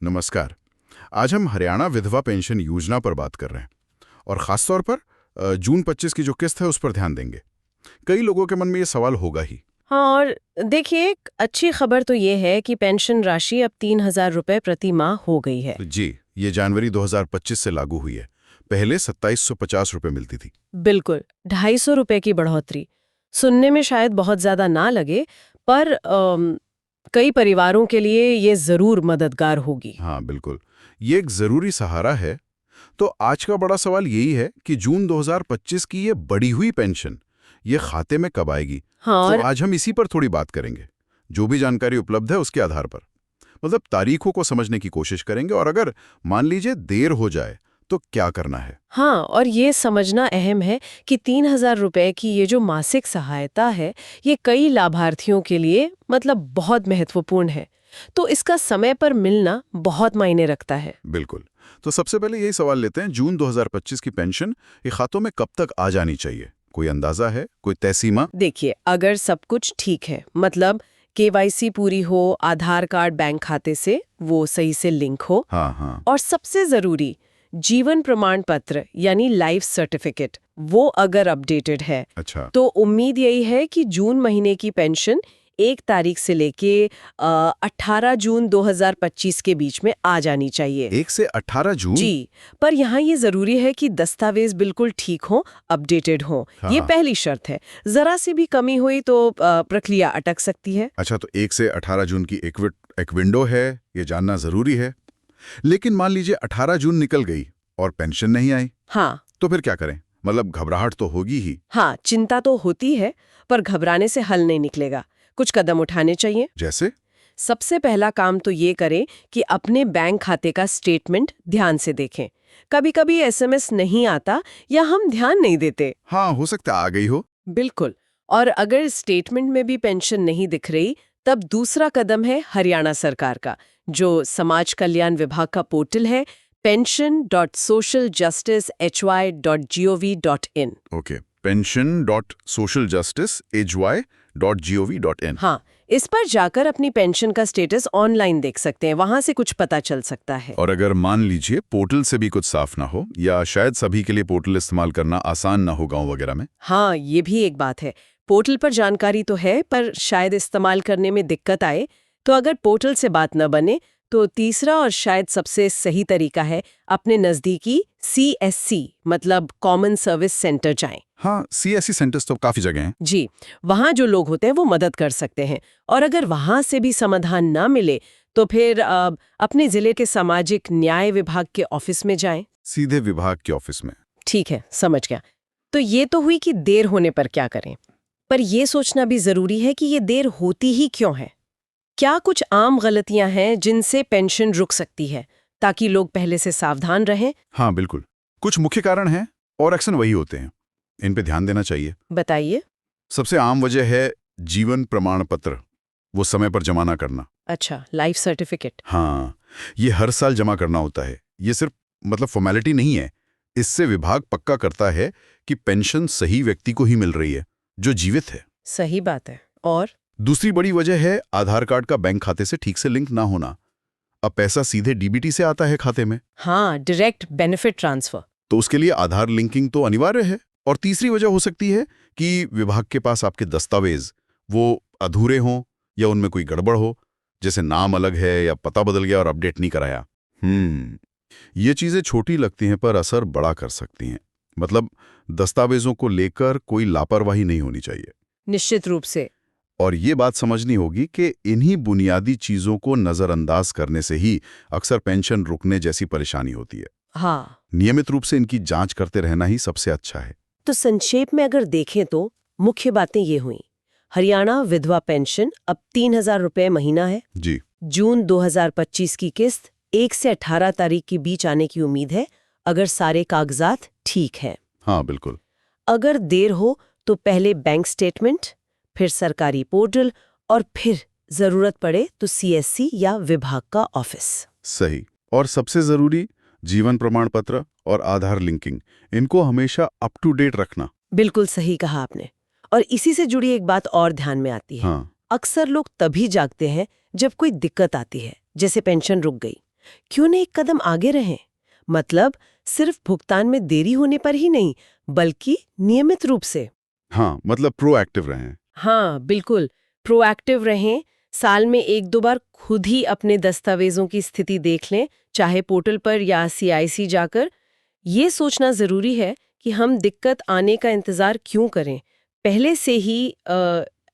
नमस्कार। आज हम हरियाणा विधवा पेंशन योजना पर बात कर रहे हैं और खासतौर पर जून 25 की जो किस्त है उस पर ध्यान देंगे। कई लोगों के मन में ये सवाल होगा ही। हाँ, और देखिए, एक अच्छी खबर तो ये है कि पेंशन राशि अब 3,000 रुपए प्रति माह हो गई है। जी, ये जनवरी 2025 से लागू हुई है। पहले 2750 रुपए मिलती थी। बिल्कुल, 250 रुपए की बढ़ोतरी। सुनने में शायद बहुत ज्यादा ना लगे, पर कई परिवारों के लिए ये जरूर मददगार होगी। हाँ बिल्कुल, ये एक जरूरी सहारा है। तो आज का बड़ा सवाल यही है कि जून 2025 की ये बढ़ी हुई पेंशन ये खाते में कब आएगी। हाँ, तो और आज हम इसी पर थोड़ी बात करेंगे। जो भी जानकारी उपलब्ध है उसके आधार पर, मतलब तारीखों को समझने की कोशिश करेंगे, और अगर मान लीजिए देर हो जाए तो क्या करना है। हाँ, और ये समझना अहम है कि 3,000 रुपए की ये जो मासिक सहायता है, ये कई लाभार्थियों के लिए मतलब बहुत महत्वपूर्ण है। तो इसका समय पर मिलना बहुत मायने रखता है। बिल्कुल। तो सबसे पहले यही सवाल लेते हैं, जून 2025 की पेंशन ये खातों में कब तक आ जानी चाहिए? कोई अंदाजा है, कोई तय सीमा? देखिए, अगर सब कुछ ठीक है, मतलब केवाईसी पूरी हो, आधार कार्ड बैंक खाते से वो सही से लिंक हो, हाँ हाँ। और सबसे जरूरी जीवन प्रमाण पत्र यानी लाइफ सर्टिफिकेट वो अगर अपडेटेड है, अच्छा। तो उम्मीद यही है कि जून महीने की पेंशन 1 तारीख से लेके 18 जून 2025 के बीच में आ जानी चाहिए। 1 से 18 जून? जी, पर यहाँ ये जरूरी है कि दस्तावेज बिल्कुल ठीक हो, अपडेटेड हो। हाँ, ये हाँ। पहली शर्त है। जरा सी भी कमी हुई तो प्रक्रिया अटक सकती है। अच्छा, तो 1 से 18 जून की एक विंडो है, ये जानना जरूरी है। लेकिन मान लीजिए 18 जून निकल गई और पेंशन नहीं आई, हाँ, तो फिर क्या करें? मतलब घबराहट तो होगी ही। हाँ, चिंता तो होती है, पर घबराने से हल नहीं निकलेगा। कुछ कदम उठाने चाहिए। जैसे? सबसे पहला काम तो ये करें कि अपने बैंक खाते का स्टेटमेंट ध्यान से देखें। कभी-कभी एसएमएस नहीं आता या हम ध्यान नहीं देते। हाँ, हो सकता है आ गई हो। बिल्कुल। और अगर स्टेटमेंट में भी पेंशन नहीं दिख रही, तब दूसरा कदम है हरियाणा सरकार का, जो समाज कल्याण विभाग का पोर्टल है pension.socialjusticehy.gov.in। Okay, pension.socialjusticehy.gov.in। हाँ, इस पर जाकर अपनी पेंशन का स्टेटस ऑनलाइन देख सकते हैं, वहां से कुछ पता चल सकता है। और अगर मान लीजिए पोर्टल से भी कुछ साफ ना हो, या शायद सभी के लिए पोर्टल इस्तेमाल करना आसान ना हो गांव वगैरह में। हाँ, ये भी एक बात है। पोर्टल पर जानकारी तो है, पर शायद इस्तेमाल करने में दिक्कत आए। तो अगर पोर्टल से बात न बने, तो तीसरा और शायद सबसे सही तरीका है अपने नज़दीकी CSC मतलब कॉमन सर्विस सेंटर जाएं। हाँ, CSC सेंटर्स तो काफी जगह हैं। जी, वहाँ जो लोग होते हैं वो मदद कर सकते हैं। और अगर वहाँ से भी समाधान ना मिले, तो फिर अपने जिले के सामाजिक न्याय विभाग के ऑफिस में जाएं। सीधे विभाग के ऑफिस में। ठीक है, समझ गया। तो ये तो हुई कि देर होने पर क्या करें, पर यह सोचना भी जरूरी है कि ये देर होती ही क्यों है। क्या कुछ आम गलतियां हैं जिनसे पेंशन रुक सकती है, ताकि लोग पहले से सावधान रहें? हाँ बिल्कुल, कुछ मुख्य कारण हैं और अक्सर वही होते हैं। इन पे ध्यान देना चाहिए। बताइए। सबसे आम वजह है जीवन प्रमाण पत्र, वो समय पर जमा ना करना। अच्छा, लाइफ सर्टिफिकेट। हाँ, ये हर साल जमा करना होता है। ये सिर्फ मतलब फॉर्मेलिटी नहीं है। इससे विभाग पक्का करता है कि पेंशन सही व्यक्ति को ही मिल रही है, जो जीवित है। सही बात है। और दूसरी बड़ी वजह है आधार कार्ड का बैंक खाते से ठीक से लिंक ना होना। अब पैसा सीधे डीबीटी से आता है खाते में, हाँ, डायरेक्ट बेनिफिट ट्रांसफर। तो उसके लिए आधार लिंकिंग तो अनिवार्य है। और तीसरी वजह हो सकती है कि विभाग के पास आपके दस्तावेज वो अधूरे हों या उनमें कोई गड़बड़ हो, जैसे नाम अलग है या पता बदल गया और अपडेट नहीं कराया। ये चीजें छोटी लगती हैं पर असर बड़ा कर सकती हैं। मतलब दस्तावेजों को लेकर कोई लापरवाही नहीं होनी चाहिए। निश्चित रूप से। और ये बात समझनी होगी कि इन्हीं बुनियादी चीजों को नजरअंदाज करने से ही अक्सर पेंशन रुकने जैसी परेशानी होती है। हाँ, नियमित रूप से इनकी जांच करते रहना ही सबसे अच्छा है। तो संक्षेप में अगर देखें तो मुख्य बातें ये हुई। हरियाणा विधवा पेंशन अब 3,000 रुपए महीना है। जी। जून 2025 की किस्त 1 से 18 तारीख के बीच आने की उम्मीद है, अगर सारे कागजात ठीक हैं। हाँ बिल्कुल। अगर देर हो तो पहले बैंक स्टेटमेंट, फिर सरकारी पोर्टल, और फिर जरूरत पड़े तो CSC या विभाग का ऑफिस। सही। और सबसे जरूरी जीवन प्रमाण पत्र और आधार लिंकिंग, इनको हमेशा अप टू डेट रखना। बिल्कुल सही कहा आपने। और इसी से जुड़ी एक बात और ध्यान में आती है। हाँ। अक्सर लोग तभी जागते हैं जब कोई दिक्कत आती है, जैसे पेंशन रुक गई, क्यों न एक कदम आगे रहें? मतलब सिर्फ भुगतान में देरी होने पर ही नहीं, बल्कि नियमित रूप से। हाँ, मतलब प्रोएक्टिव रहें। हाँ, बिल्कुल। प्रोएक्टिव रहें, साल में 1-2 बार खुद ही अपने दस्तावेज़ों की स्थिति देख लें, चाहे पोर्टल पर या सीआईसी जाकर। ये सोचना ज़रूरी है कि हम दिक्कत आने का इंतज़ार क्यों करें? पहले से ही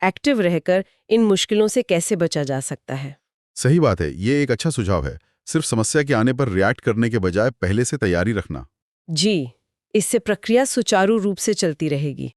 एक्टिव रहकर इन मुश्किलों से कैसे बचा जा सकता है? सही बात है, ये एक अच्छा सुझाव है। सिर्फ समस्या के आने पर रिएक्ट करने के बजाय पहले से तैयारी रखना। जी, इससे प्रक्रिया सुचारू रूप से चलती रहेगी।